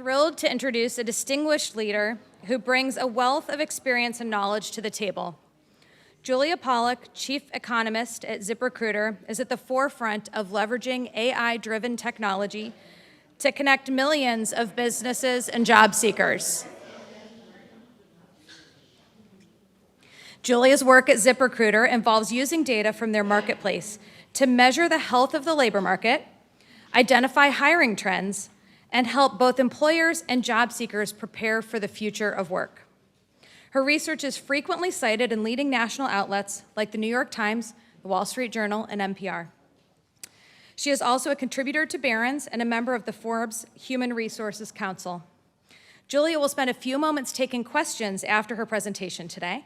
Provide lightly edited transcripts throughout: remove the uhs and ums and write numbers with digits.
thrilled to introduce a distinguished leader who brings a wealth of experience and knowledge to the table. Julia Pollak, Chief Economist at ZipRecruiter, is at the forefront of leveraging AI-driven technology to connect millions of businesses and job seekers. Julia's work at ZipRecruiter involves using data from their marketplace to measure the health of the labor market, identify hiring trends, and help both employers and job seekers prepare for the future of work. Her research is frequently cited in leading national outlets like the New York Times, the Wall Street Journal, and NPR. She is also a contributor to Barron's and a member of the Forbes Human Resources Council. Julia will spend a few moments taking questions after her presentation today.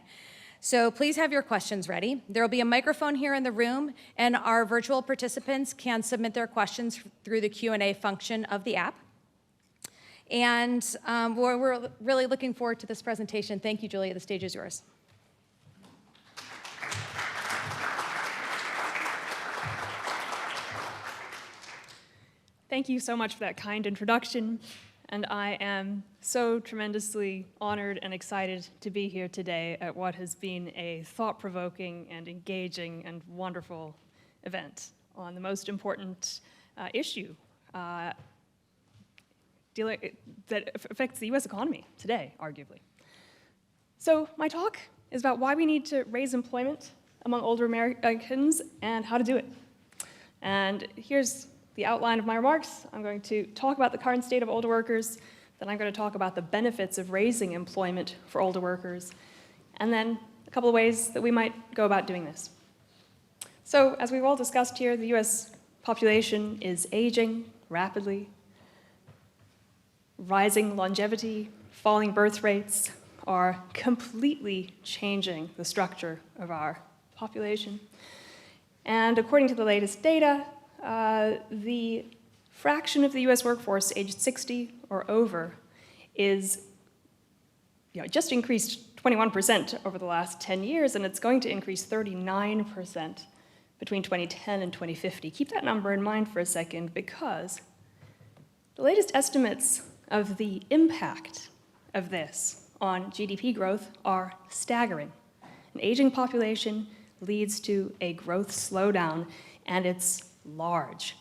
So please have your questions ready. There will be a microphone here in the room, and our virtual participants can submit their questions through the Q&A function of the app. And we're really looking forward to this presentation. Thank you, Julia. The stage is yours. Thank you so much for that kind introduction. And I am so tremendously honored and excited to be here today at what has been a thought-provoking and engaging and wonderful event on the most important issue that affects the US economy today, arguably. So my talk is about why we need to raise employment among older Americans and how to do it. And here's the outline of my remarks. I'm going to talk about the current state of older workers, then I'm going to talk about the benefits of raising employment for older workers, and then a couple of ways that we might go about doing this. So, as we've all discussed here, the US population is aging rapidly. Rising longevity, falling birth rates are completely changing the structure of our population. And according to the latest data, the fraction of the US workforce aged 60 or over is, just increased 21% over the last 10 years, and it's going to increase 39% between 2010 and 2050. Keep that number in mind for a second, because the latest estimates of the impact of this on GDP growth are staggering. An aging population leads to a growth slowdown, and it's large.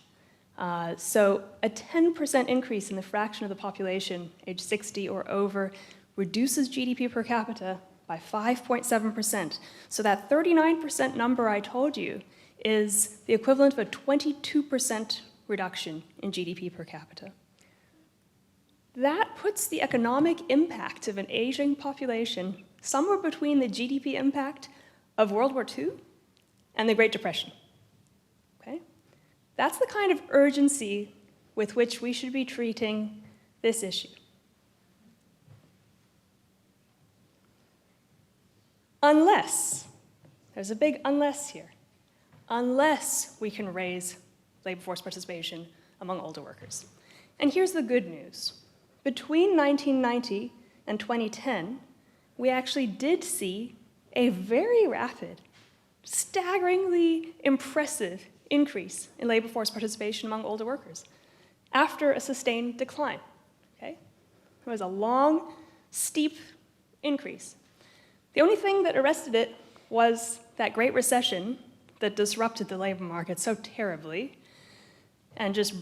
So a 10% increase in the fraction of the population age 60 or over reduces GDP per capita by 5.7%. So that 39% number I told you is the equivalent of a 22% reduction in GDP per capita. That puts the economic impact of an aging population somewhere between the GDP impact of World War II and the Great Depression. Okay? That's the kind of urgency with which we should be treating this issue. Unless, there's a big unless here, unless we can raise labor force participation among older workers. And here's the good news. Between 1990 and 2010, we actually did see a very rapid, staggeringly impressive increase in labor force participation among older workers after a sustained decline. Okay? It was a long, steep increase. The only thing that arrested it was that Great Recession that disrupted the labor market so terribly and just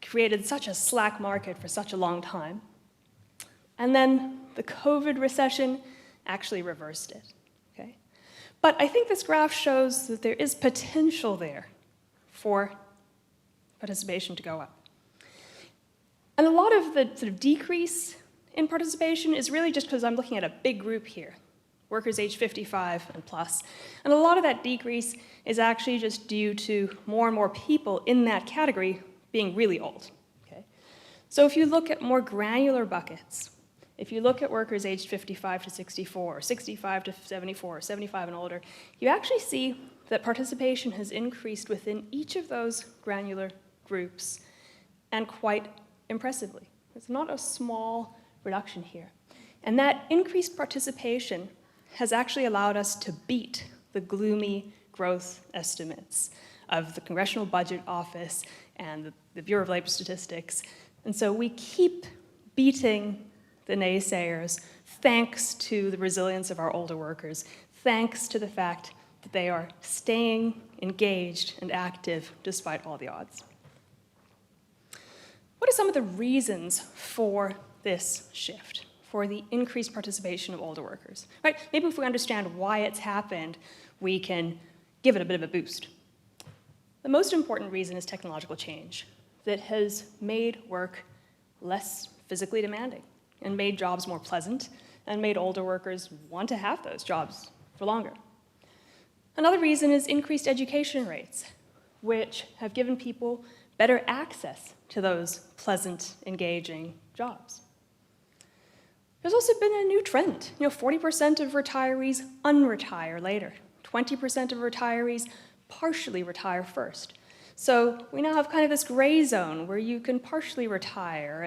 created such a slack market for such a long time. And then the COVID recession actually reversed it. Okay? But I think this graph shows that there is potential there for participation to go up. And a lot of the sort of decrease in participation is really just because I'm looking at a big group here, workers age 55 and plus. And a lot of that decrease is actually just due to more and more people in that category being really old. Okay? So if you look at more granular buckets, if you look at workers aged 55 to 64, or 65 to 74, or 75 and older, you actually see that participation has increased within each of those granular groups, and quite impressively. It's not a small reduction here. And that increased participation has actually allowed us to beat the gloomy growth estimates of the Congressional Budget Office and the Bureau of Labor Statistics. And so we keep beating the naysayers thanks to the resilience of our older workers, thanks to the fact that they are staying engaged and active despite all the odds. What are some of the reasons for this shift, for the increased participation of older workers? Right? Maybe if we understand why it's happened, we can give it a bit of a boost. The most important reason is technological change that has made work less physically demanding and made jobs more pleasant and made older workers want to have those jobs for longer. Another reason is increased education rates, which have given people better access to those pleasant, engaging jobs. There's also been a new trend. 40% of retirees unretire later. 20% of retirees partially retire first. So we now have kind of this gray zone where you can partially retire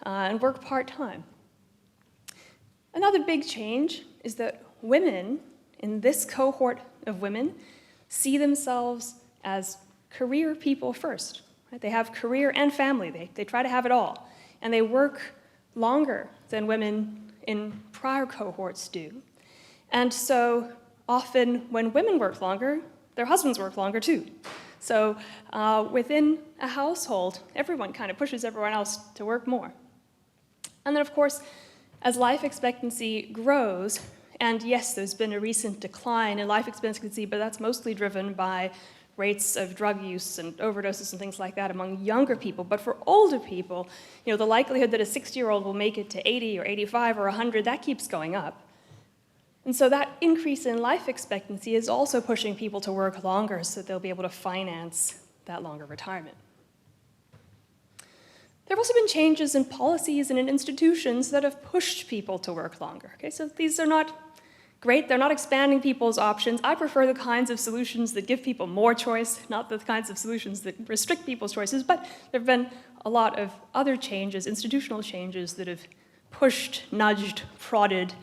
and work part-time. Another big change is that women in this cohort of women see themselves as career people first. Right? They have career and family. They try to have it all. And they work longer than women in prior cohorts do. And so often when women work longer, their husbands work longer too. So within a household, everyone kind of pushes everyone else to work more. And then, of course, as life expectancy grows, and yes, there's been a recent decline in life expectancy, but that's mostly driven by rates of drug use and overdoses and things like that among younger people. But for older people, the likelihood that a 60-year-old will make it to 80 or 85 or 100, that keeps going up. And so that increase in life expectancy is also pushing people to work longer so that they'll be able to finance that longer retirement. There have also been changes in policies and in institutions that have pushed people to work longer. Okay, so these are not great. They're not expanding people's options. I prefer the kinds of solutions that give people more choice, not the kinds of solutions that restrict people's choices. But there have been a lot of other changes, institutional changes, that have pushed, nudged, prodded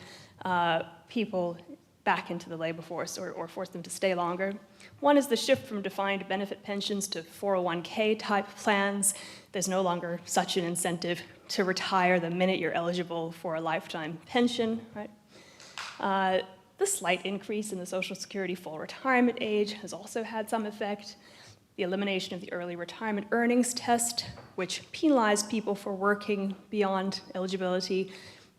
people back into the labor force or forced them to stay longer. One is the shift from defined benefit pensions to 401k type plans. There's no longer such an incentive to retire the minute you're eligible for a lifetime pension, right? The slight increase in the Social Security full retirement age has also had some effect. The elimination of the early retirement earnings test, which penalized people for working beyond eligibility,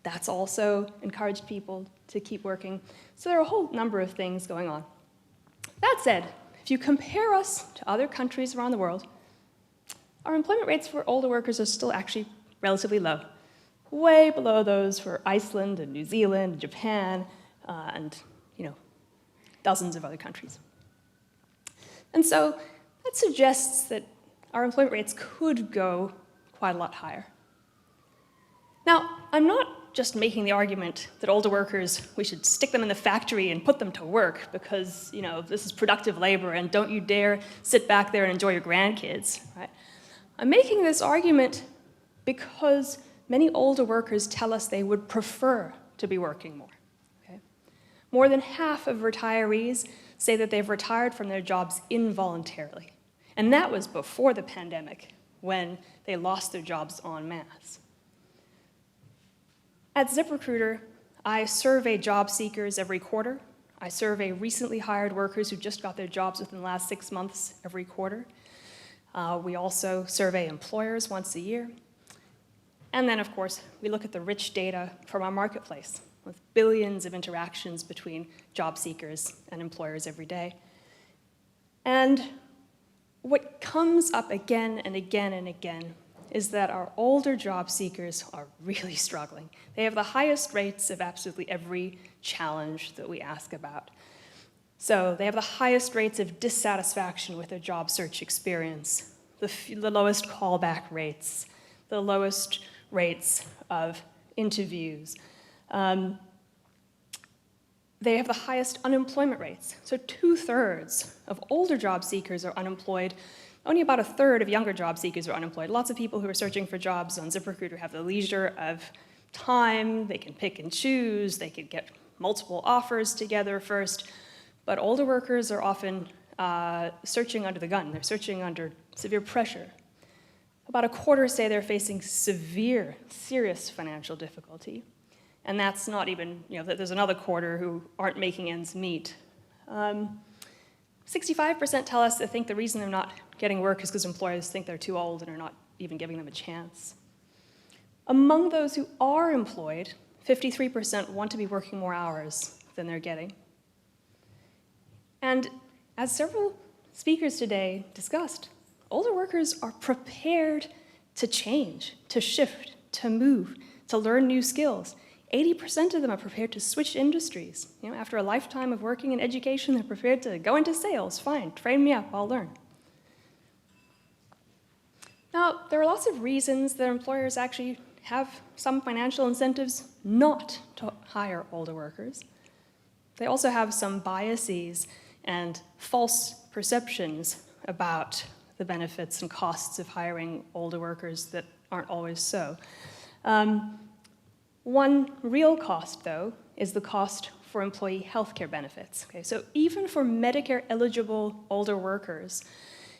that's also encouraged people to keep working. So there are a whole number of things going on. That said, if you compare us to other countries around the world, our employment rates for older workers are still actually relatively low, way below those for Iceland and New Zealand, Japan, and dozens of other countries. And so that suggests that our employment rates could go quite a lot higher. Now, I'm not just making the argument that older workers, we should stick them in the factory and put them to work because, this is productive labor and don't you dare sit back there and enjoy your grandkids, right? I'm making this argument because many older workers tell us they would prefer to be working more. Okay? More than half of retirees say that they've retired from their jobs involuntarily. And that was before the pandemic, when they lost their jobs en masse. At ZipRecruiter, I survey job seekers every quarter. I survey recently hired workers who just got their jobs within the last 6 months every quarter. We also survey employers once a year. And then, of course, we look at the rich data from our marketplace with billions of interactions between job seekers and employers every day. And what comes up again and again and again is that our older job seekers are really struggling. They have the highest rates of absolutely every challenge that we ask about. So they have the highest rates of dissatisfaction with their job search experience, the lowest callback rates, the lowest rates of interviews. They have the highest unemployment rates. So 2/3 of older job seekers are unemployed. Only about 1/3 of younger job seekers are unemployed. Lots of people who are searching for jobs on ZipRecruiter have the leisure of time. They can pick and choose. They can get multiple offers together first. But older workers are often searching under the gun. They're searching under severe pressure. About a quarter say they're facing severe, serious financial difficulty. And that's not even, there's another quarter who aren't making ends meet. 65% tell us they think the reason they're not getting work is because employers think they're too old and are not even giving them a chance. Among those who are employed, 53% want to be working more hours than they're getting. And as several speakers today discussed, older workers are prepared to change, to shift, to move, to learn new skills. 80% of them are prepared to switch industries. After a lifetime of working in education, they're prepared to go into sales. Fine, train me up, I'll learn. Now, there are lots of reasons that employers actually have some financial incentives not to hire older workers. They also have some biases and false perceptions about the benefits and costs of hiring older workers that aren't always so. One real cost, though, is the cost for employee healthcare benefits. Okay, so even for Medicare-eligible older workers,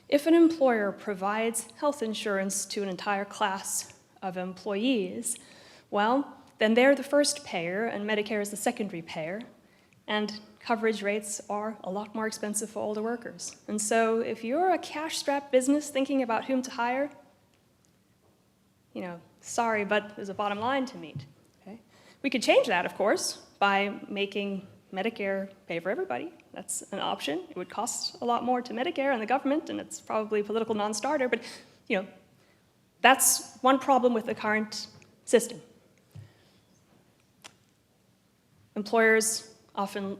if an employer provides health insurance to an entire class of employees, well, then they're the first payer and Medicare is the secondary payer, and coverage rates are a lot more expensive for older workers. And so if you're a cash-strapped business thinking about whom to hire, sorry, but there's a bottom line to meet. Okay? We could change that, of course, by making Medicare pay for everybody. That's an option. It would cost a lot more to Medicare and the government, and it's probably a political non-starter, but that's one problem with the current system. Employers often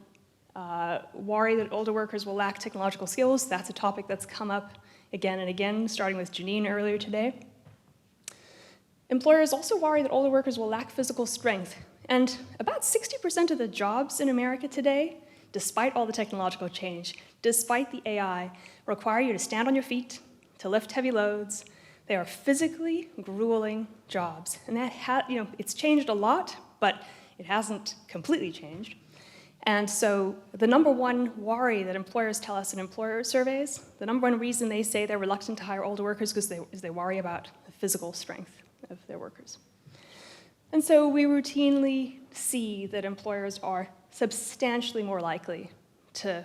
worry that older workers will lack technological skills. That's a topic that's come up again and again, starting with Janine earlier today. Employers also worry that older workers will lack physical strength. And about 60% of the jobs in America today, despite all the technological change, despite the AI, require you to stand on your feet, to lift heavy loads. They are physically grueling jobs. And that it's changed a lot, but it hasn't completely changed. And so the number one worry that employers tell us in employer surveys, the number one reason they say they're reluctant to hire older workers is they worry about the physical strength of their workers. And so we routinely see that employers are substantially more likely to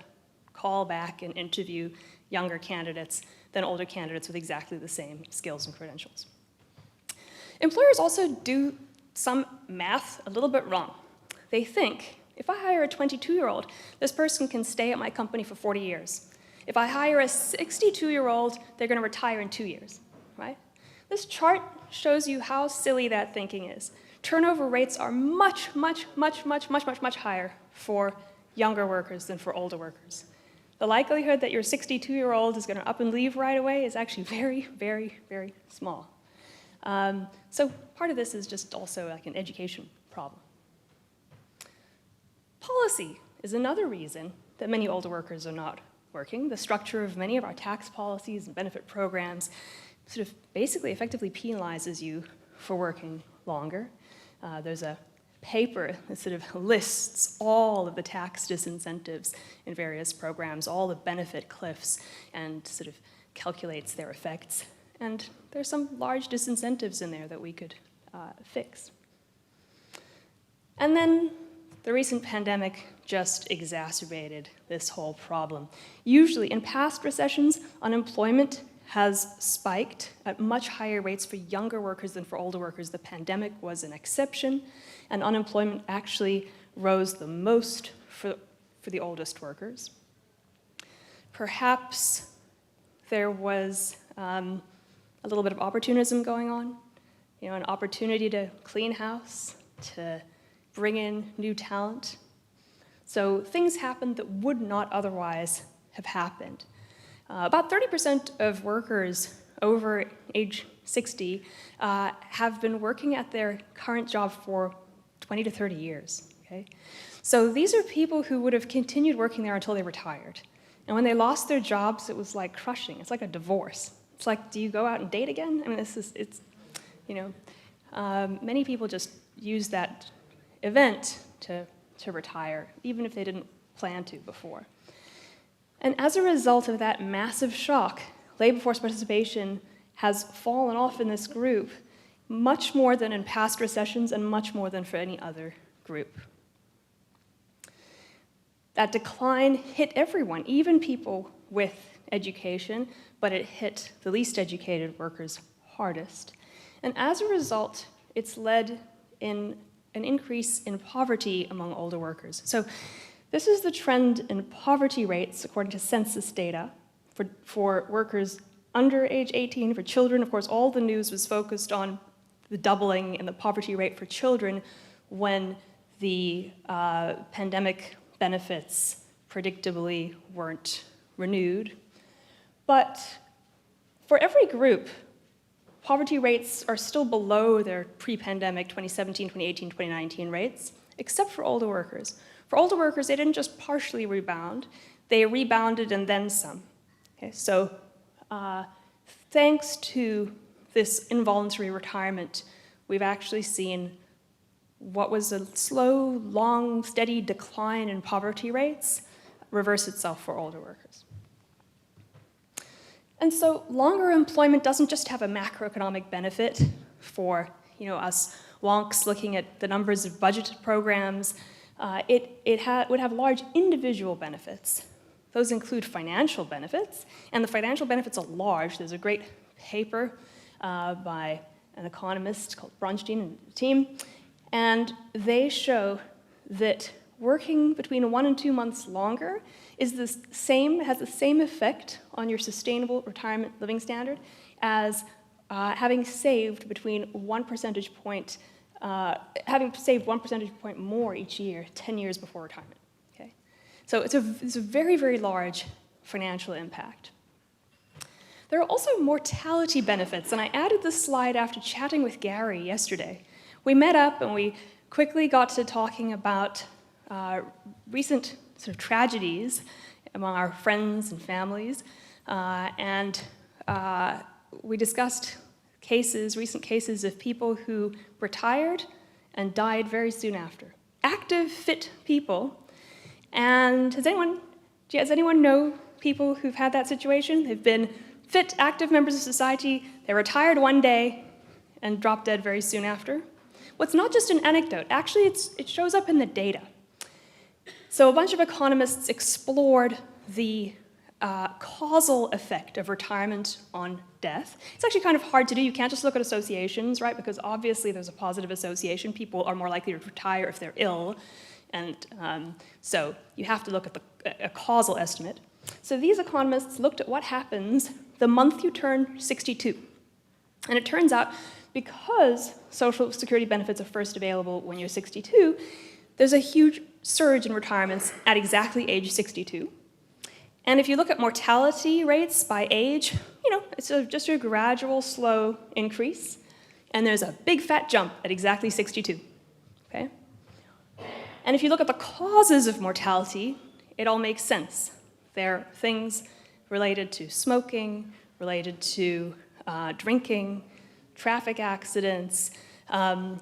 call back and interview younger candidates than older candidates with exactly the same skills and credentials. Employers also do some math a little bit wrong. They think, if I hire a 22-year-old, this person can stay at my company for 40 years. If I hire a 62-year-old, they're going to retire in 2 years, right? This chart shows you how silly that thinking is. Turnover rates are much, much, much, much, much, much, much higher for younger workers than for older workers. The likelihood that your 62-year-old is going to up and leave right away is actually very, very, very small. So part of this is just also like an education problem. Policy is another reason that many older workers are not working. The structure of many of our tax policies and benefit programs sort of basically effectively penalizes you for working longer. There's a paper that sort of lists all of the tax disincentives in various programs, all the benefit cliffs, and sort of calculates their effects. And there's some large disincentives in there that we could fix. And then the recent pandemic just exacerbated this whole problem. Usually, in past recessions, unemployment has spiked at much higher rates for younger workers than for older workers. The pandemic was an exception, and unemployment actually rose the most for the oldest workers. Perhaps there was a little bit of opportunism going on, an opportunity to clean house, to bring in new talent. So things happened that would not otherwise have happened. About 30% of workers over age 60 have been working at their current job for 20 to 30 years. Okay? So these are people who would have continued working there until they retired. And when they lost their jobs, it was like crushing. It's like a divorce. It's like, do you go out and date again? I mean, many people just use that event to retire, even if they didn't plan to before. And as a result of that massive shock, labor force participation has fallen off in this group much more than in past recessions and much more than for any other group. That decline hit everyone, even people with education, but it hit the least educated workers hardest. And as a result, it's led in an increase in poverty among older workers. So this is the trend in poverty rates according to census data for workers under age 18. For children, of course, all the news was focused on the doubling in the poverty rate for children when the pandemic benefits predictably weren't renewed. But for every group, poverty rates are still below their pre-pandemic 2017, 2018, 2019 rates, except for older workers. For older workers, they didn't just partially rebound, they rebounded and then some. Okay, so thanks to this involuntary retirement, we've actually seen what was a slow, long, steady decline in poverty rates reverse itself for older workers. And so longer employment doesn't just have a macroeconomic benefit for us wonks looking at the numbers of budgeted programs. It would have large individual benefits. Those include financial benefits, and the financial benefits are large. There's a great paper by an economist called Bronstein and team, and they show that working between 1 and 2 months longer has the same effect on your sustainable retirement living standard as having saved between 1 percentage point, having saved 1 percentage point more each year, 10 years before retirement. Okay, so it's a very, very large financial impact. There are also mortality benefits, and I added this slide after chatting with Gary yesterday. We met up and we quickly got to talking about recent sort of tragedies among our friends and families, and we discussed recent cases of people who retired and died very soon after. Active, fit people. And does anyone know people who've had that situation? They've been fit, active members of society, they retired one day and dropped dead very soon after. Well, it's not just an anecdote. Actually, it shows up in the data. So a bunch of economists explored the causal effect of retirement on death. It's actually kind of hard to do. You can't just look at associations, right? Because obviously there's a positive association. People are more likely to retire if they're ill. And so you have to look at a causal estimate. So these economists looked at what happens the month you turn 62. And it turns out because Social Security benefits are first available when you're 62, there's a huge surge in retirements at exactly age 62. And if you look at mortality rates by age, it's just a gradual, slow increase. And there's a big fat jump at exactly 62. Okay? And if you look at the causes of mortality, it all makes sense. There are things related to smoking, related to drinking, traffic accidents.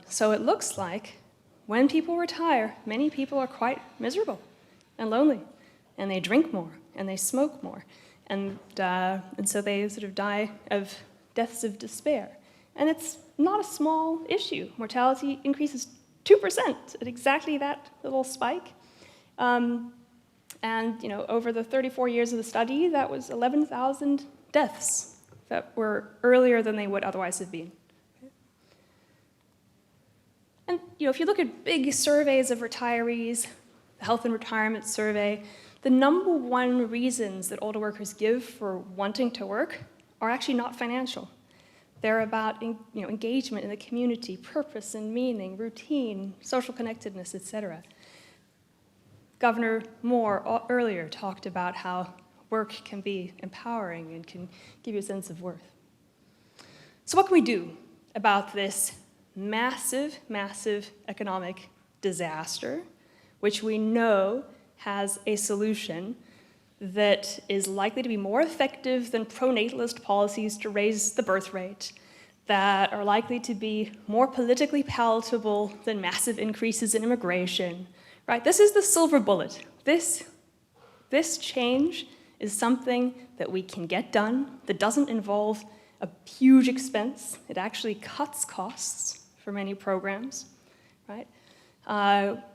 So it looks like when people retire, many people are quite miserable and lonely, and they drink more, and they smoke more, and so they sort of die of deaths of despair. And it's not a small issue. Mortality increases 2% at exactly that little spike. And over the 34 years of the study, that was 11,000 deaths that were earlier than they would otherwise have been. And if you look at big surveys of retirees, the Health and Retirement Survey, the number one reasons that older workers give for wanting to work are actually not financial. They're about engagement in the community, purpose and meaning, routine, social connectedness, etc. Governor Moore earlier talked about how work can be empowering and can give you a sense of worth. So what can we do about this massive, massive economic disaster, which we know has a solution that is likely to be more effective than pronatalist policies to raise the birth rate, that are likely to be more politically palatable than massive increases in immigration, right? This is the silver bullet. This change is something that we can get done that doesn't involve a a huge expense. It actually cuts costs for many programs, right?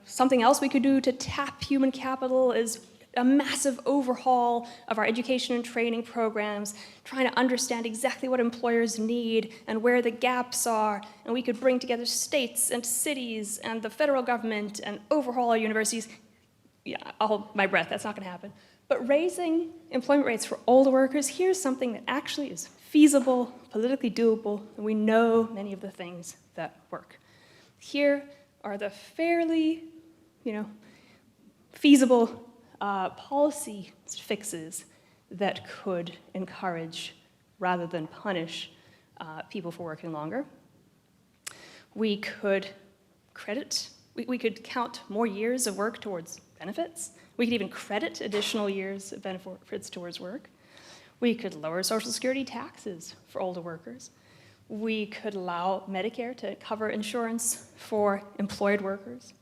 Something else we could do to tap human capital is a massive overhaul of our education and training programs, trying to understand exactly what employers need and where the gaps are, and we could bring together states and cities and the federal government and overhaul our universities. Yeah, I'll hold my breath, that's not gonna happen. But raising employment rates for older workers, here's something that actually is feasible, politically doable, and we know many of the things that work. Here are the fairly, feasible policy fixes that could encourage rather than punish people for working longer. We could we could count more years of work towards benefits. We could even credit additional years of benefits towards work. We could lower Social Security taxes for older workers. We could allow Medicare to cover insurance for employed workers.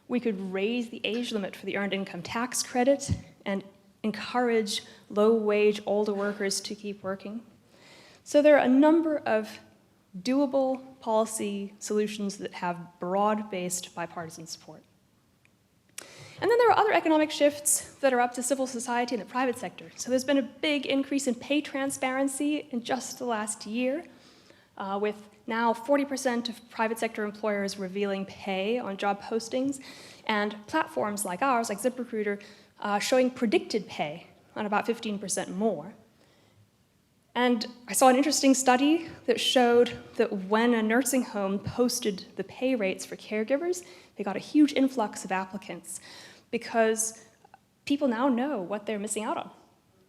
We could raise the age limit for the Earned Income Tax Credit and encourage low-wage older workers to keep working. So there are a number of doable policy solutions that have broad-based bipartisan support. And then there are other economic shifts that are up to civil society and the private sector. So there's been a big increase in pay transparency in just the last year, with now 40% of private sector employers revealing pay on job postings, and platforms like ours, like ZipRecruiter, showing predicted pay on about 15% more. And I saw an interesting study that showed that when a nursing home posted the pay rates for caregivers, they got a huge influx of applicants because people now know what they're missing out on.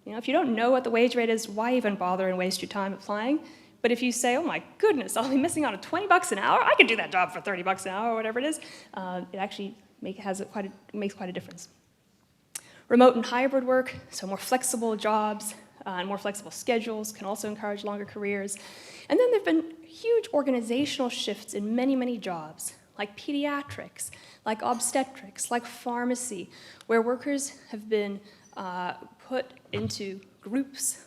If you don't know what the wage rate is, why even bother and waste your time applying? But if you say, oh my goodness, I'll be missing out on 20 bucks an hour, I could do that job for 30 bucks an hour or whatever it is, it actually makes quite a difference. Remote and hybrid work, so more flexible jobs and more flexible schedules can also encourage longer careers. And then there have been huge organizational shifts in many, many jobs, like pediatrics, like obstetrics, like pharmacy, where workers have been put into groups,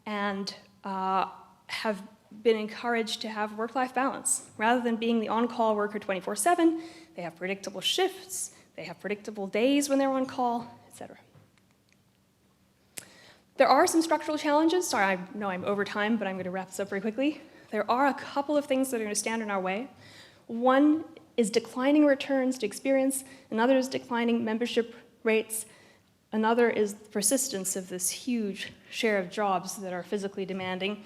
and have been encouraged to have work-life balance. Rather than being the on-call worker 24/7, they have predictable shifts, they have predictable days when they're on call, etc. There are some structural challenges. Sorry, I know I'm over time, but I'm going to wrap this up very quickly. There are a couple of things that are going to stand in our way. One is declining returns to experience, another is declining membership rates, another is the persistence of this huge share of jobs that are physically demanding.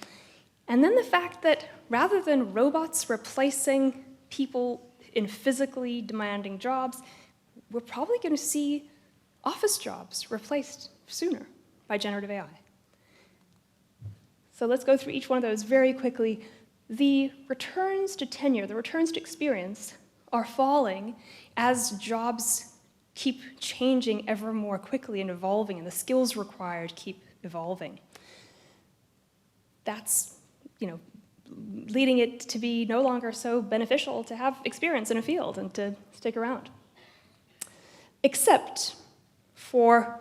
And then the fact that rather than robots replacing people in physically demanding jobs, we're probably going to see office jobs replaced sooner by generative AI. So let's go through each one of those very quickly. The returns to tenure, the returns to experience, are falling as jobs keep changing ever more quickly and evolving, and the skills required keep evolving. That's, leading it to be no longer so beneficial to have experience in a field and to stick around. Except for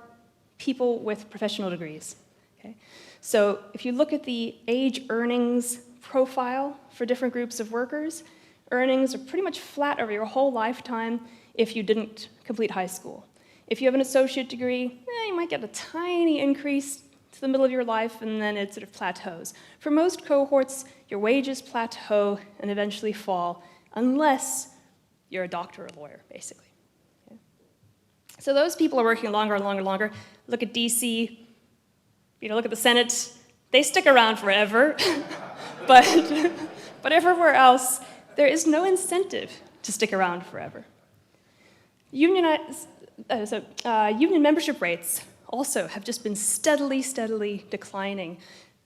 people with professional degrees. Okay? So if you look at the age earnings profile for different groups of workers, earnings are pretty much flat over your whole lifetime if you didn't complete high school. If you have an associate degree, you might get a tiny increase to the middle of your life, and then it sort of plateaus. For most cohorts, your wages plateau and eventually fall, unless you're a doctor or a lawyer, basically. Okay? So those people are working longer and longer and longer. Look at DC, look at the Senate. They stick around forever, but everywhere else, there is no incentive to stick around forever. Union membership rates also have just been steadily declining.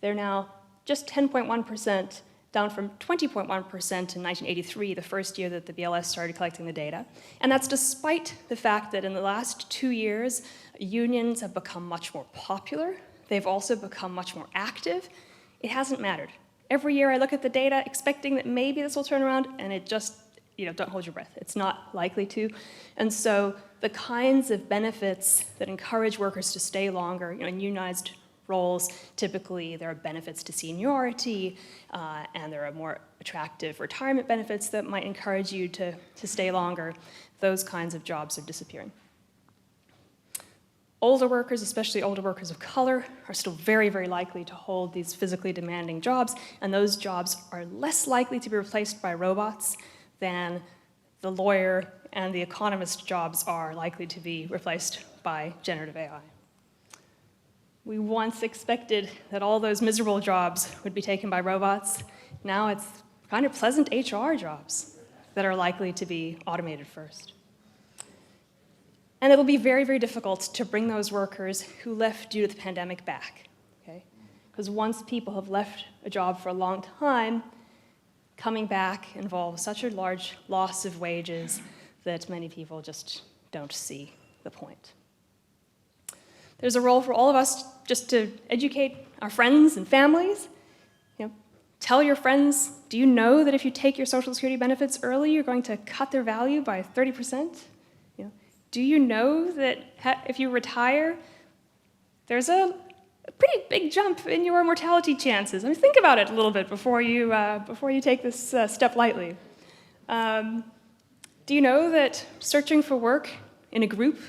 They're now just 10.1%, down from 20.1% in 1983, the first year that the BLS started collecting the data. And that's despite the fact that in the last 2 years, unions have become much more popular. They've also become much more active. It hasn't mattered. Every year I look at the data expecting that maybe this will turn around, and it just, don't hold your breath. It's not likely to. And so the kinds of benefits that encourage workers to stay longer, unionized roles. Typically, there are benefits to seniority, and there are more attractive retirement benefits that might encourage you to stay longer. Those kinds of jobs are disappearing. Older workers, especially older workers of color, are still very, very likely to hold these physically demanding jobs, and those jobs are less likely to be replaced by robots than the lawyer and the economist jobs are likely to be replaced by generative AI. We once expected that all those miserable jobs would be taken by robots. Now it's kind of pleasant HR jobs that are likely to be automated first. And it'll be very, very difficult to bring those workers who left due to the pandemic back, okay? Because once people have left a job for a long time, coming back involves such a large loss of wages that many people just don't see the point. There's a role for all of us just to educate our friends and families. Tell your friends, do you know that if you take your Social Security benefits early, you're going to cut their value by 30%? Do you know that if you retire, there's a pretty big jump in your mortality chances? I mean, think about it a little bit before you take this step lightly. Do you know that searching for work in a group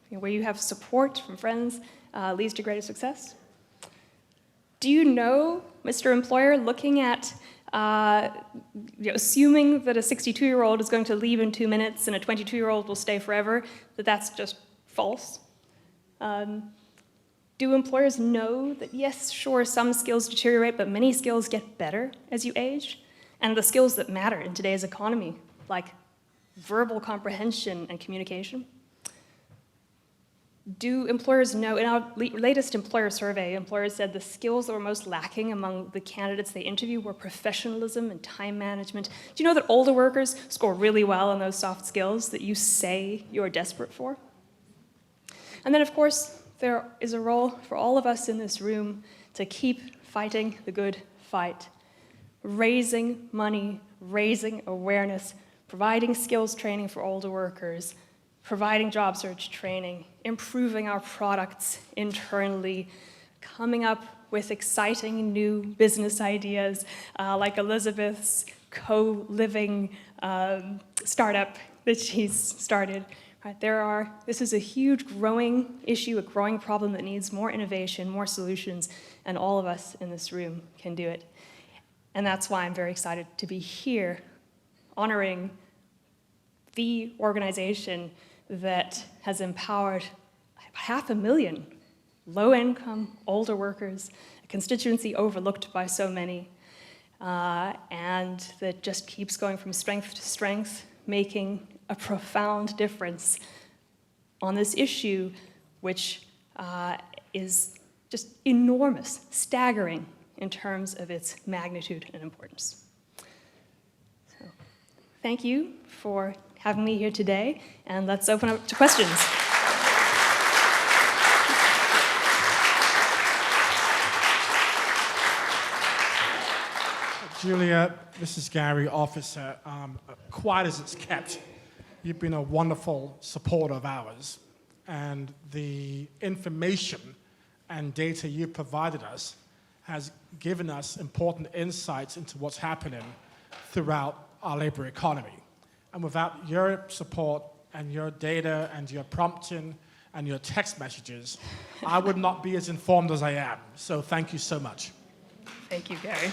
where you have support from friends leads to greater success? Do you know, Mr. Employer, looking at assuming that a 62-year-old is going to leave in 2 minutes and a 22-year-old will stay forever, that's just false? Do employers know that, yes, sure, some skills deteriorate, but many skills get better as you age? And the skills that matter in today's economy, like verbal comprehension and communication? Do employers know, in our latest employer survey, employers said the skills that were most lacking among the candidates they interviewed were professionalism and time management. Do you know that older workers score really well on those soft skills that you say you're desperate for? And then, of course, there is a role for all of us in this room to keep fighting the good fight. Raising money, raising awareness, providing skills training for older workers, providing job search training, improving our products internally, coming up with exciting new business ideas like Elizabeth's co-living startup that she's started. Right, this is a huge growing issue, a growing problem that needs more innovation, more solutions, and all of us in this room can do it. And that's why I'm very excited to be here honoring the organization that has empowered 500,000 low-income, older workers, a constituency overlooked by so many, and that just keeps going from strength to strength, making a profound difference on this issue, which is just enormous, staggering in terms of its magnitude and importance. So, thank you for having me here today, and let's open up to questions. Julia, this is Gary, officer. Quiet as it's kept. You've been a wonderful supporter of ours, and the information and data you provided us has given us important insights into what's happening throughout our labor economy. And without your support and your data and your prompting and your text messages, I would not be as informed as I am. So thank you so much. Thank you, Gary.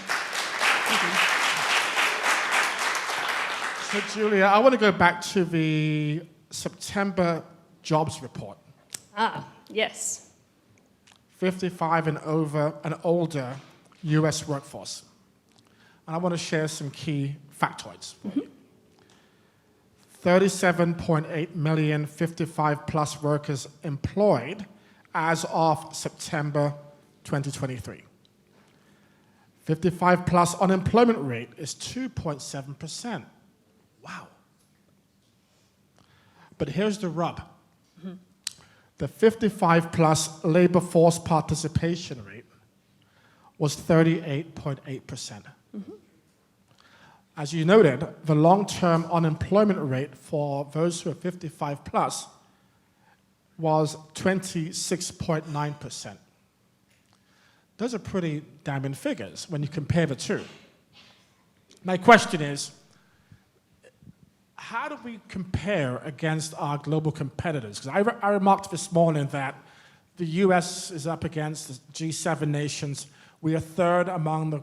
So Julia, I want to go back to the September jobs report. Yes. 55 and over and older US workforce. And I want to share some key factoids for you. 37.8 million 55-plus workers employed as of September 2023. 55-plus unemployment rate is 2.7%. Wow. But here's the rub. The 55-plus labor force participation rate was 38.8%. As you noted, the long-term unemployment rate for those who are 55 plus was 26.9%. those are pretty damning figures when you compare the two. My question is, how do we compare against our global competitors? Because I remarked this morning that the US is up against the G7 nations. We are third among the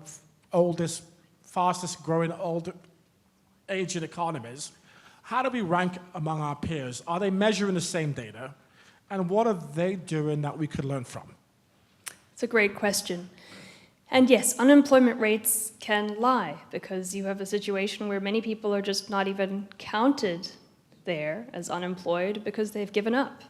oldest, fastest growing, aging economies. How do we rank among our peers? Are they measuring the same data? And what are they doing that we could learn from? It's a great question. And yes, unemployment rates can lie because you have a situation where many people are just not even counted there as unemployed because they've given up.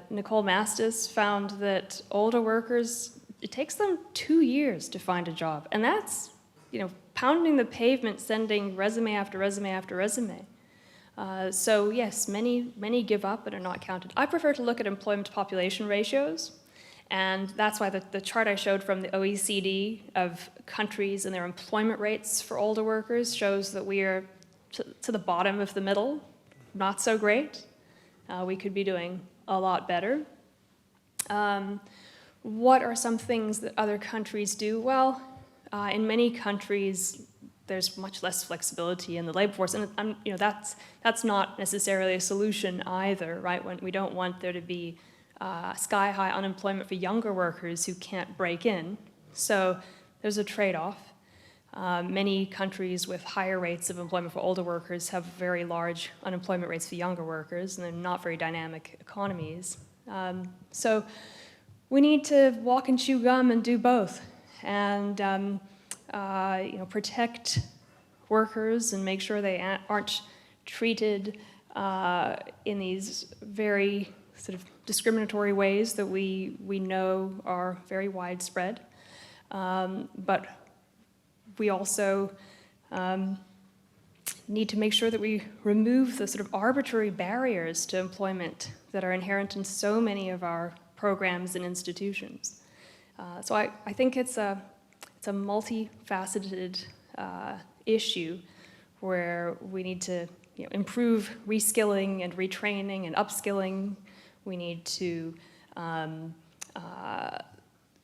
Nicole Mastis found that older workers, it takes them 2 years to find a job. And that's, pounding the pavement, sending resume after resume after resume. So yes, many give up and are not counted. I prefer to look at employment to population ratios. And that's why the chart I showed from the OECD of countries and their employment rates for older workers shows that we are to the bottom of the middle, not so great. We could be doing a lot better. What are some things that other countries do? Well, in many countries, there's much less flexibility in the labor force, and that's not necessarily a solution either, right? When we don't want there to be sky-high unemployment for younger workers who can't break in. So there's a trade-off. Many countries with higher rates of employment for older workers have very large unemployment rates for younger workers, and they're not very dynamic economies. So we need to walk and chew gum and do both, and protect workers and make sure they aren't treated in these very sort of discriminatory ways that we know are very widespread. But we also need to make sure that we remove the sort of arbitrary barriers to employment that are inherent in so many of our programs and institutions. So I think it's a multifaceted issue where we need to improve reskilling and retraining and upskilling. We need to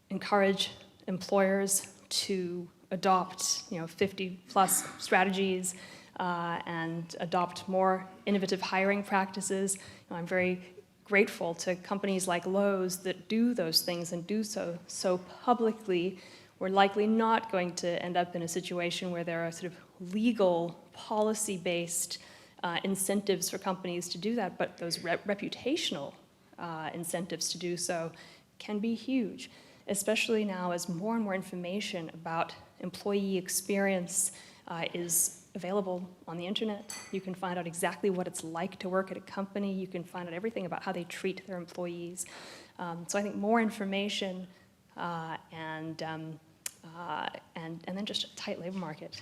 encourage employers to adopt 50-plus strategies and adopt more innovative hiring practices. I'm very grateful to companies like Lowe's that do those things and do so publicly. We're likely not going to end up in a situation where there are sort of legal, policy-based incentives for companies to do that, but those reputational incentives to do so can be huge, especially now as more and more information about employee experience is available on the internet. You can find out exactly what it's like to work at a company. You can find out everything about how they treat their employees. So I think more information and then just a tight labor market,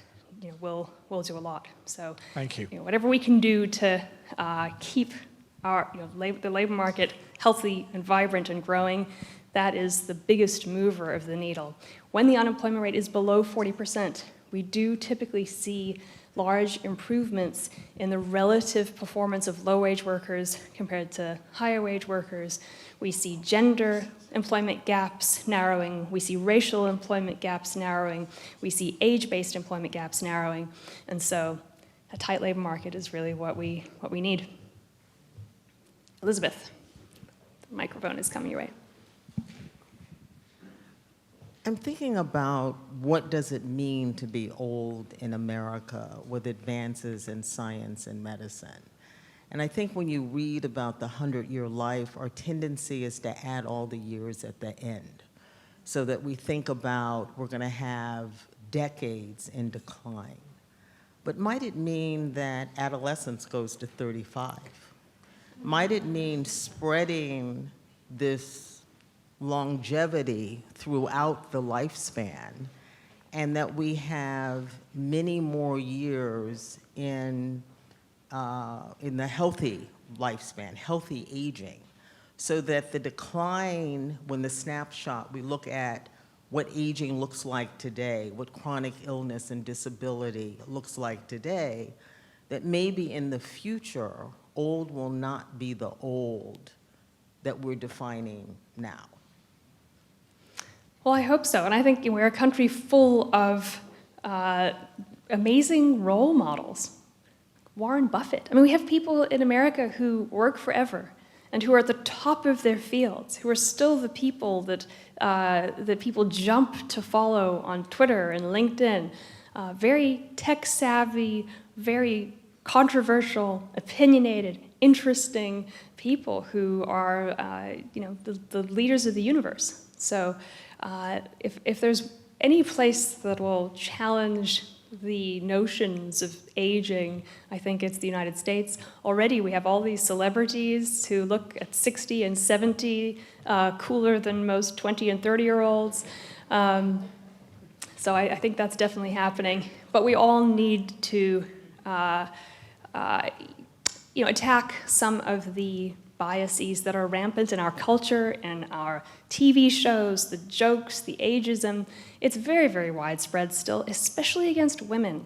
will do a lot. So thank you. Whatever we can do to keep our the labor market healthy and vibrant and growing, that is the biggest mover of the needle. When the unemployment rate is below 40%, we do typically see large improvements in the relative performance of low-wage workers compared to higher-wage workers. We see gender employment gaps narrowing. We see racial employment gaps narrowing. We see age-based employment gaps narrowing. And so a tight labor market is really what we need. Elizabeth, the microphone is coming your way. I'm thinking about what does it mean to be old in America with advances in science and medicine. And I think when you read about the 100-year life, our tendency is to add all the years at the end so that we think about we're going to have decades in decline. But might it mean that adolescence goes to 35? Might it mean spreading this longevity throughout the lifespan, and that we have many more years in the healthy lifespan, healthy aging, so that the decline, when the snapshot, we look at what aging looks like today, what chronic illness and disability looks like today, that maybe in the future, old will not be the old that we're defining now. Well, I hope so. And I think we're a country full of amazing role models. Warren Buffett. I mean, we have people in America who work forever and who are at the top of their fields, who are still the people that, that people jump to follow on Twitter and LinkedIn. Very tech-savvy, very controversial, opinionated, interesting people who are, the leaders of the universe. So if there's any place that will challenge the notions of aging, I think it's the United States. Already we have all these celebrities who look at 60 and 70 cooler than most 20 and 30-year-olds. So I think that's definitely happening. But we all need to attack some of the biases that are rampant in our culture and our TV shows, the jokes, the ageism. It's very, very widespread still, especially against women.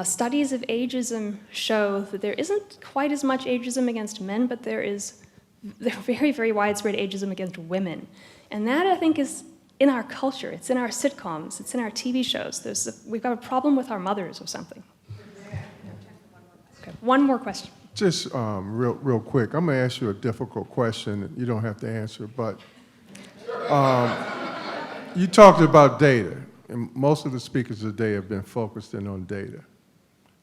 Studies of ageism show that there isn't quite as much ageism against men, but there's very, very widespread ageism against women. And that, I think, is in our culture. It's in our sitcoms. It's in our TV shows. We've got a problem with our mothers or something. Okay, one more question. Just real quick, I'm going to ask you a difficult question. You don't have to answer, but you talked about data, and most of the speakers today have been focused in on data.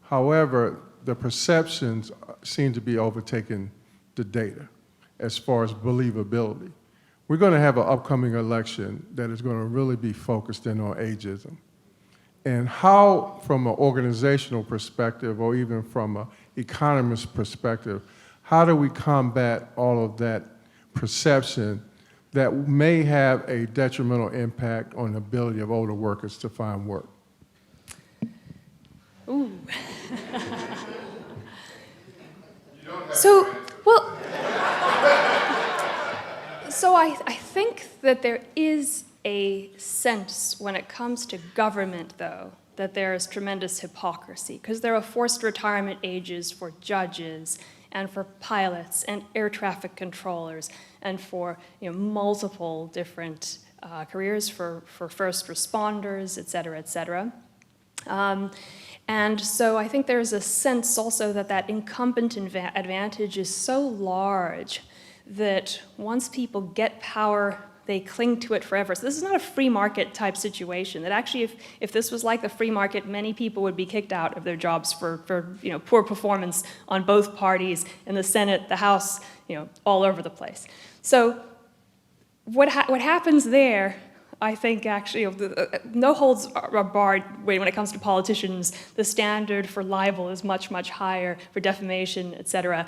However, the perceptions seem to be overtaking the data as far as believability. We're going to have an upcoming election that is going to really be focused in on ageism. And how, from an organizational perspective or even from an economist perspective, how do we combat all of that perception that may have a detrimental impact on the ability of older workers to find work? Ooh. So I think that there is a sense when it comes to government, though, that there is tremendous hypocrisy, because there are forced retirement ages for judges and for pilots and air traffic controllers and for multiple different careers for first responders, et cetera, et cetera. And so I think there's a sense also that incumbent advantage is so large that once people get power, they cling to it forever. So this is not a free market type situation. That actually, if this was like the free market, many people would be kicked out of their jobs for poor performance on both parties in the Senate, the House, all over the place. So what happens there, I think actually, no holds are barred when it comes to politicians. The standard for libel is much, much higher, for defamation, et cetera.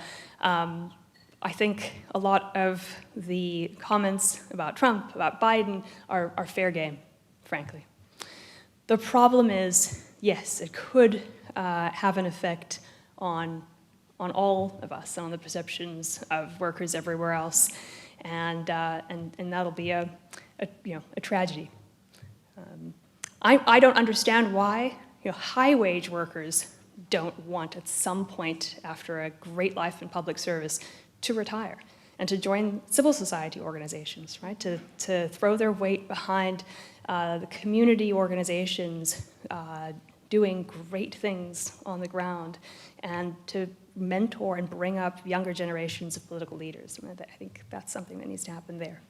I think a lot of the comments about Trump, about Biden, are fair game, frankly. The problem is, yes, it could have an effect on all of us, on the perceptions of workers everywhere else, and that'll be a tragedy. I don't understand why high-wage workers don't want at some point after a great life in public service to retire and to join civil society organizations, right? To throw their weight behind the community organizations doing great things on the ground, and to mentor and bring up younger generations of political leaders. I think that's something that needs to happen there.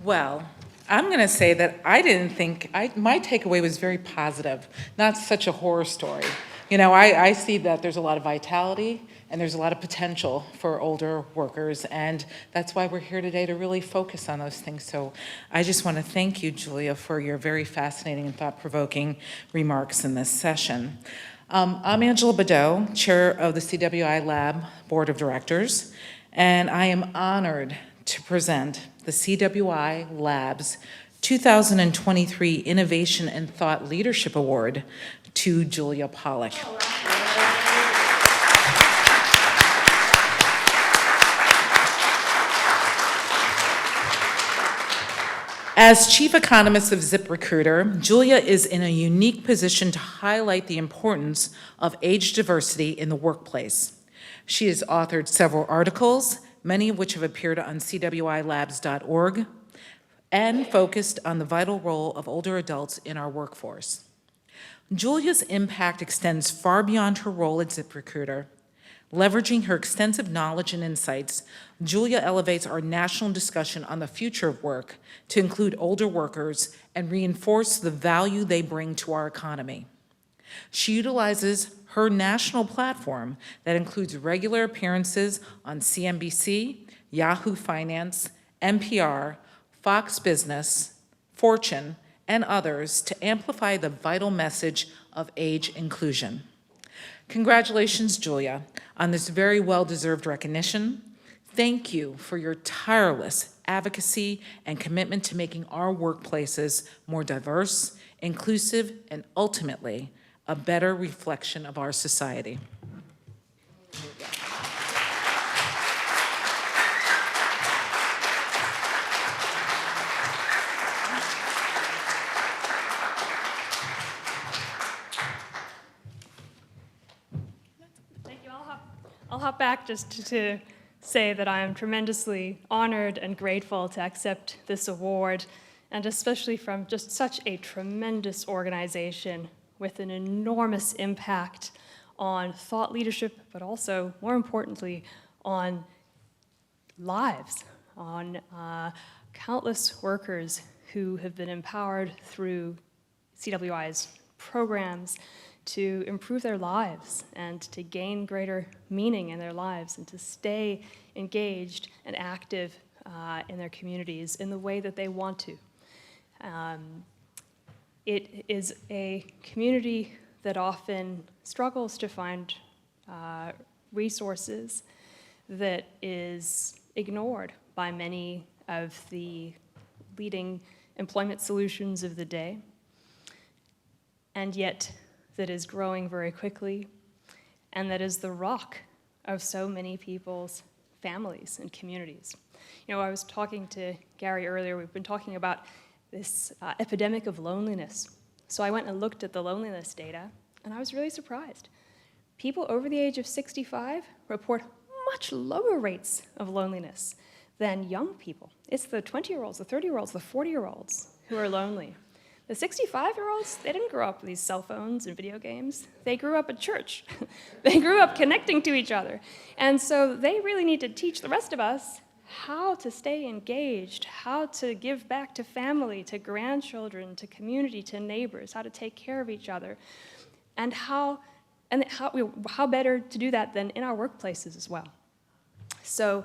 Well, I'm going to say that I didn't think, my takeaway was very positive, not such a horror story. I see that there's a lot of vitality and there's a lot of potential for older workers, and that's why we're here today, to really focus on those things. So I just want to thank you, Julia, for your very fascinating and thought-provoking remarks in this session. I'm Angela Badeau, chair of the CWI Lab Board of Directors, and I am honored to present the CWI Lab's 2023 Innovation and Thought Leadership Award to Julia Pollak. As chief economist of ZipRecruiter, Julia is in a unique position to highlight the importance of age diversity in the workplace. She has authored several articles, many of which have appeared on cwilabs.org, and focused on the vital role of older adults in our workforce. Julia's impact extends far beyond her role at ZipRecruiter. Leveraging her extensive knowledge and insights, Julia elevates our national discussion on the future of work to include older workers and reinforce the value they bring to our economy. She utilizes her national platform that includes regular appearances on CNBC, Yahoo Finance, NPR, Fox Business, Fortune, and others to amplify the vital message of age inclusion. Congratulations, Julia, on this very well-deserved recognition. Thank you for your tireless advocacy and commitment to making our workplaces more diverse, inclusive, and ultimately a better reflection of our society. Thank you. I'll hop back just to say that I am tremendously honored and grateful to accept this award, and especially from just such a tremendous organization with an enormous impact on thought leadership, but also, more importantly, on lives, on countless workers who have been empowered through CWI's programs to improve their lives and to gain greater meaning in their lives and to stay engaged and active in their communities in the way that they want to. It is a community that often struggles to find resources, that is ignored by many of the leading employment solutions of the day, and yet that is growing very quickly, and that is the rock of so many people's families and communities. You know, I was talking to Gary earlier, we've been talking about this epidemic of loneliness. So I went and looked at the loneliness data, and I was really surprised. People over the age of 65 report much lower rates of loneliness than young people. It's the 20-year-olds, the 30-year-olds, the 40-year-olds who are lonely. The 65-year-olds, they didn't grow up with these cell phones and video games. They grew up at church. They grew up connecting to each other. And so they really need to teach the rest of us how to stay engaged, how to give back to family, to grandchildren, to community, to neighbors, how to take care of each other, and how better to do that than in our workplaces as well. So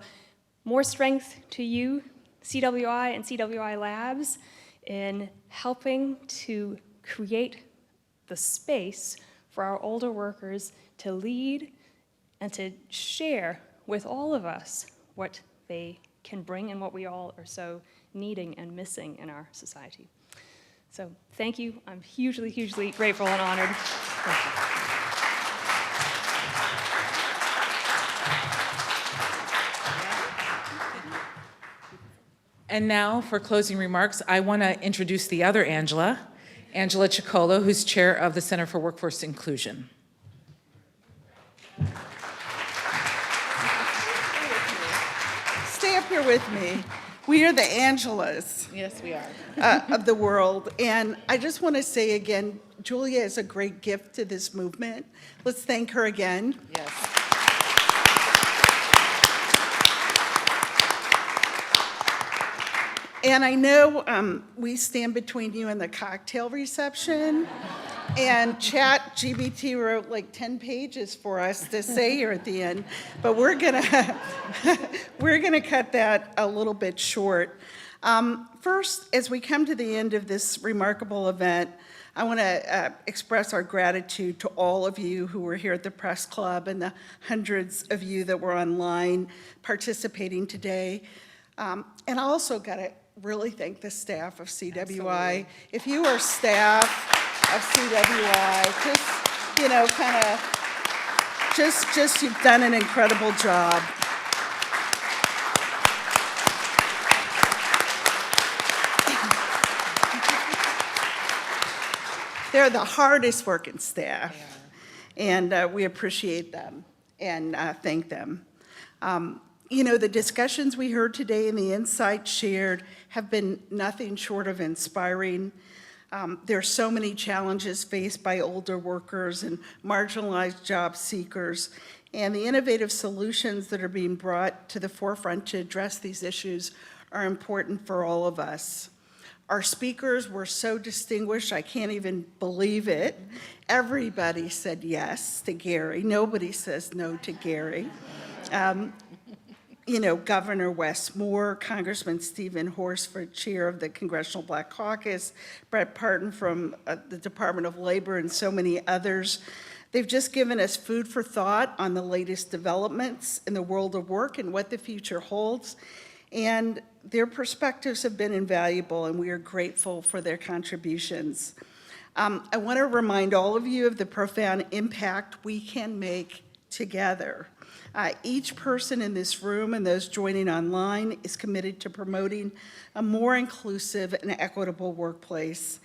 more strength to you, CWI and CWI Labs, in helping to create the space for our older workers to lead and to share with all of us what they can bring and what we all are so needing and missing in our society. So thank you. I'm hugely, hugely grateful and honored. Thank you. And now, for closing remarks, I want to introduce the other Angela, Angela Ciccolo, who's chair of the Center for Workforce Inclusion. Stay up here with me. We are the Angelas Yes, we are. of the world. And I just want to say again, Julia is a great gift to this movement. Let's thank her again. Yes. And I know we stand between you and the cocktail reception. And ChatGPT wrote like 10 pages for us to say here at the end. But we're gonna cut that a little bit short. First, as we come to the end of this remarkable event, I want to express our gratitude to all of you who were here at the Press Club and the hundreds of you that were online participating today. And I also got to really thank the staff of CWI. Absolutely. If you are staff of CWI, just, you know, kind of, just you've done an incredible job. They're the hardest working staff. And we appreciate them and thank them. You know, the discussions we heard today and the insights shared have been nothing short of inspiring. There are so many challenges faced by older workers and marginalized job seekers, and the innovative solutions that are being brought to the forefront to address these issues are important for all of us. Our speakers were so distinguished, I can't even believe it. Everybody said yes to Gary. Nobody says no to Gary. You know, Governor Wes Moore, Congressman Stephen Horsford, chair of the Congressional Black Caucus, Brett Parton from the Department of Labor, and so many others. They've just given us food for thought on the latest developments in the world of work and what the future holds. And their perspectives have been invaluable, and we are grateful for their contributions. I want to remind all of you of the profound impact we can make together. Each person in this room and those joining online is committed to promoting a more inclusive and equitable workplace.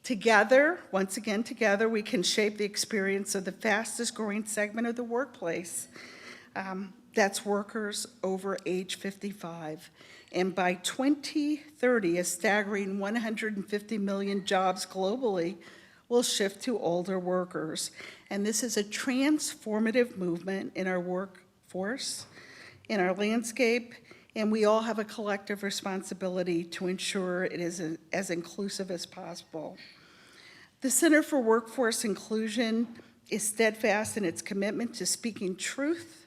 Together, once again together, we can shape the experience of the fastest growing segment of the workplace. That's workers over age 55. And by 2030, a staggering 150 million jobs globally will shift to older workers. And this is a transformative movement in our workforce, in our landscape, and we all have a collective responsibility to ensure it is as inclusive as possible. The Center for Workforce Inclusion is steadfast in its commitment to speaking truth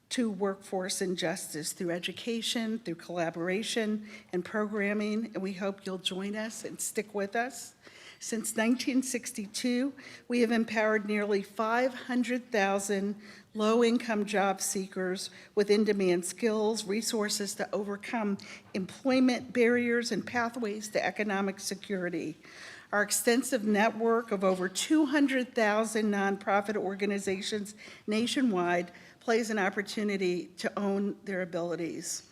to workforce injustice through education, through collaboration and programming, and we hope you'll join us and stick with us. Since 1962, we have empowered nearly 500,000 low-income job seekers with in-demand skills, resources to overcome employment barriers, and pathways to economic security. Our extensive network of over 200,000 nonprofit organizations nationwide plays an opportunity to own their abilities.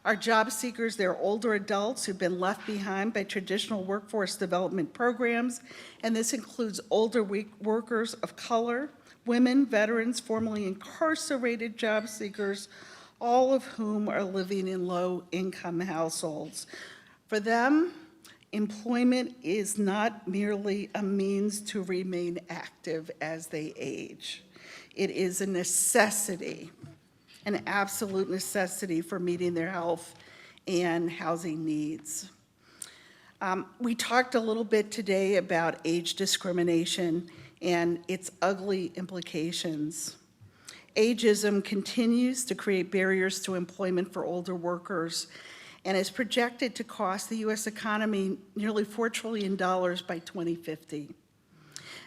Our job seekers, they're older adults who've been left behind by traditional workforce development programs, and this includes older workers of color, women, veterans, formerly incarcerated job seekers, all of whom are living in low-income households. For them, employment is not merely a means to remain active as they age. It is a necessity, an absolute necessity for meeting their health and housing needs. We talked a little bit today about age discrimination and its ugly implications. Ageism continues to create barriers to employment for older workers and is projected to cost the U.S. economy nearly $4 trillion by 2050.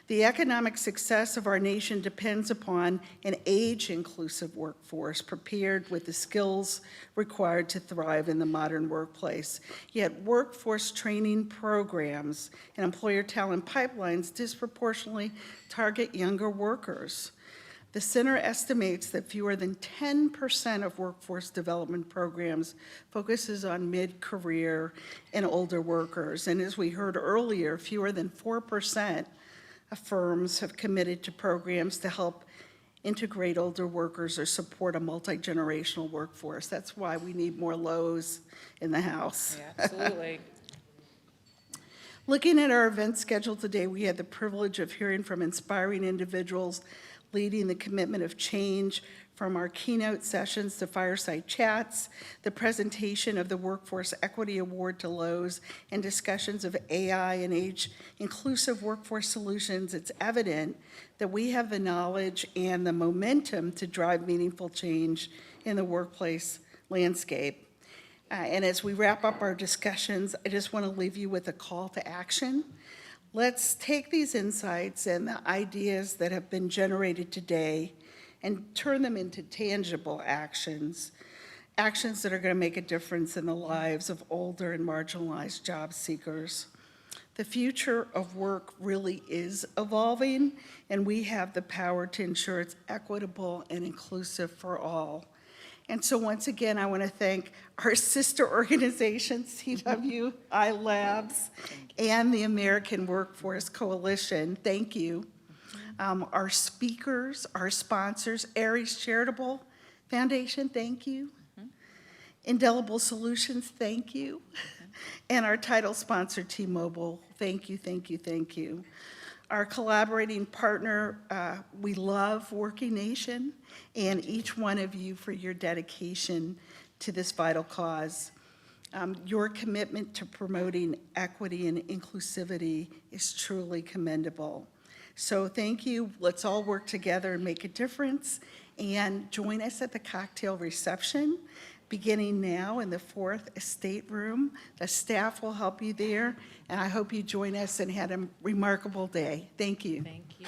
The economic success of our nation depends upon an age-inclusive workforce prepared with the skills required to thrive in the modern workplace. Yet workforce training programs and employer talent pipelines disproportionately target younger workers. The center estimates that fewer than 10% of workforce development programs focuses on mid-career and older workers. And as we heard earlier, fewer than 4% of firms have committed to programs to help integrate older workers or support a multi-generational workforce. That's why we need more Lowe's in the house. Yeah, absolutely. Looking at our event schedule today, we had the privilege of hearing from inspiring individuals leading the commitment of change, from our keynote sessions to fireside chats, the presentation of the Workforce Equity Award to Lowe's, and discussions of AI and age-inclusive workforce solutions. It's evident that we have the knowledge and the momentum to drive meaningful change in the workplace landscape. And as we wrap up our discussions, I just want to leave you with a call to action. Let's take these insights and the ideas that have been generated today and turn them into tangible actions, actions that are going to make a difference in the lives of older and marginalized job seekers. The future of work really is evolving, and we have the power to ensure it's equitable and inclusive for all. And so once again, I want to thank our sister organizations, CWI Labs and the American Workforce Coalition. Thank you. Our speakers, our sponsors, Aries Charitable Foundation, thank you. Indelible Solutions, thank you. And our title sponsor, T-Mobile, thank you, thank you, thank you. Our collaborating partner, we love Working Nation, and each one of you for your dedication to this vital cause. Your commitment to promoting equity and inclusivity is truly commendable. So thank you. Let's all work together and make a difference. And join us at the cocktail reception beginning now in the 4th Estate Room. The staff will help you there, and I hope you join us and had a remarkable day. Thank you. Thank you.